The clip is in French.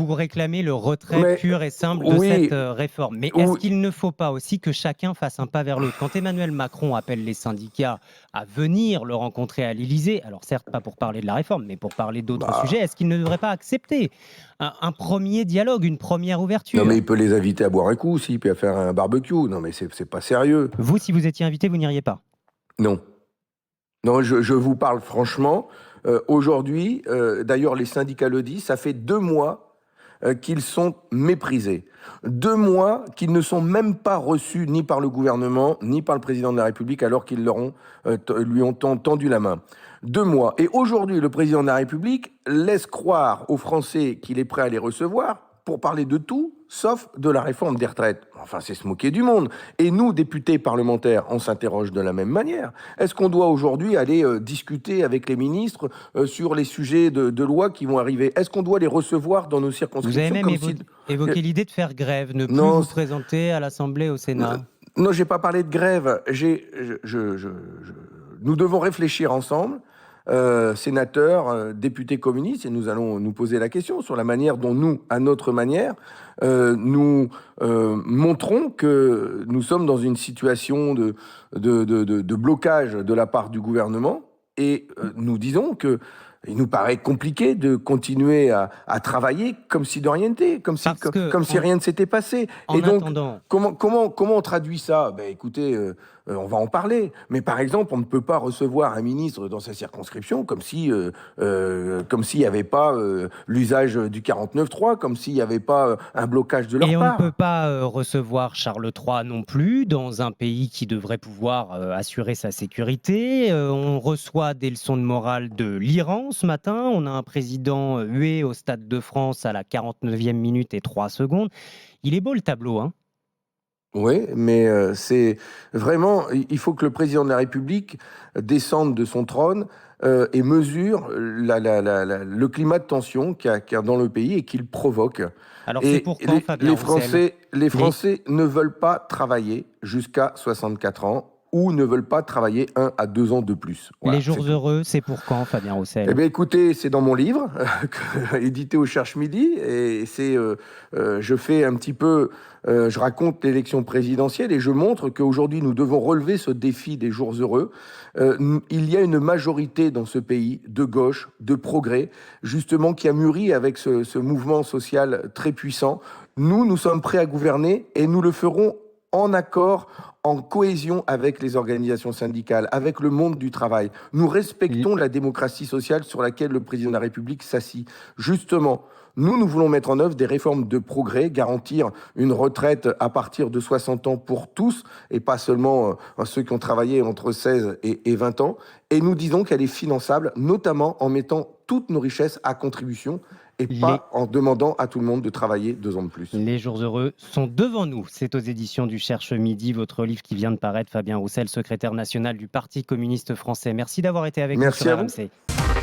vous réclamez le retrait Mais pur et simple de oui, cette réforme. Mais est-ce oui, qu'il ne faut pas aussi que chacun fasse un pas vers l'autre? Quand Emmanuel Macron appelle les syndicats à venir le rencontrer à l'Élysée, alors certes pas pour parler de la réforme, mais pour parler d'autres sujets, bah, est-ce qu'il ne devrait pas accepter un premier dialogue, une première non mais ouverture? il peut les inviter à boire un coup aussi, puis à faire un barbecue. Non mais c'est pas sérieux. Vous, si vous étiez invité, vous n'iriez pas? Non. Non, je vous parle franchement. Aujourd'hui, d'ailleurs, les syndicats le disent, ça fait 2 mois qu'ils sont méprisés. 2 mois qu'ils ne sont même pas reçus ni par le gouvernement, ni par le président de la République, alors qu'ils lui ont tendu la main. 2 mois. Et aujourd'hui, le président de la République laisse croire aux Français qu'il est prêt à les recevoir pour parler de tout, sauf de la réforme des retraites. Enfin, c'est se moquer du monde. Et nous, députés parlementaires, on s'interroge de la même manière. Est-ce qu'on doit aujourd'hui aller discuter avec les ministres sur les sujets de loi qui vont arriver? Est-ce qu'on doit les recevoir dans nos Vous avez circonscriptions même comme si... évoqué l'idée de faire grève, ne plus Non, vous présenter à l'Assemblée, au Sénat. non, j'ai pas parlé de grève. Nous devons réfléchir ensemble, sénateurs, députés communistes, et nous allons nous poser la question sur la manière dont nous, à notre manière, nous montrons que nous sommes dans une situation de blocage de la part du gouvernement, et nous disons que il nous paraît compliqué de continuer à travailler comme si de rien n'était, Parce que, comme si rien ne s'était passé. Et en donc, attendant, comment on traduit ça? Ben, écoutez, on va en parler. Mais par exemple, on ne peut pas recevoir un ministre dans sa circonscription comme s'il n'y avait pas l'usage du 49.3, comme s'il n'y avait pas un blocage de leur et on ne peut part. pas recevoir Charles III non plus dans un pays qui devrait pouvoir assurer sa sécurité. On reçoit des leçons de morale de l'Iran ce matin. On a un président hué au Stade de France à la 49e minute et 3 secondes. Il est beau le tableau, hein? Oui, mais c'est vraiment, il faut que le président de la République descende de son trône et mesure le climat de tension qu'il y a dans le pays et qu'il provoque. Alors c'est Et pour quand, Fabien Roussel? Les Les, Français ne veulent pas travailler jusqu'à 64 ans ou ne veulent pas travailler 1 à 2 ans de plus. les Voilà, jours c'est tout. heureux, c'est pour quand, Fabien Eh Roussel? bien, écoutez, c'est dans mon livre, édité au Cherche Midi, et je fais un petit peu, je raconte l'élection présidentielle et je montre qu'aujourd'hui, nous devons relever ce défi des jours heureux. Il y a une majorité dans ce pays de gauche, de progrès, justement, qui a mûri avec ce mouvement social très puissant. Nous sommes prêts à gouverner et nous le ferons en accord, en cohésion avec les organisations syndicales, avec le monde du travail. Nous respectons la démocratie sociale sur laquelle le président de la République s'assit. Justement, nous voulons mettre en œuvre des réformes de progrès, garantir une retraite à partir de 60 ans pour tous, et pas seulement ceux qui ont travaillé entre 16 et 20 ans. Et nous disons qu'elle est finançable, notamment en mettant toutes nos richesses à contribution, et Les, pas en demandant à tout le monde de travailler 2 ans de plus. les jours heureux sont devant nous. C'est aux éditions du Cherche Midi, votre livre qui vient de paraître, Fabien Roussel, secrétaire national du Parti communiste français. Merci d'avoir été avec nous sur Merci à vous. RMC.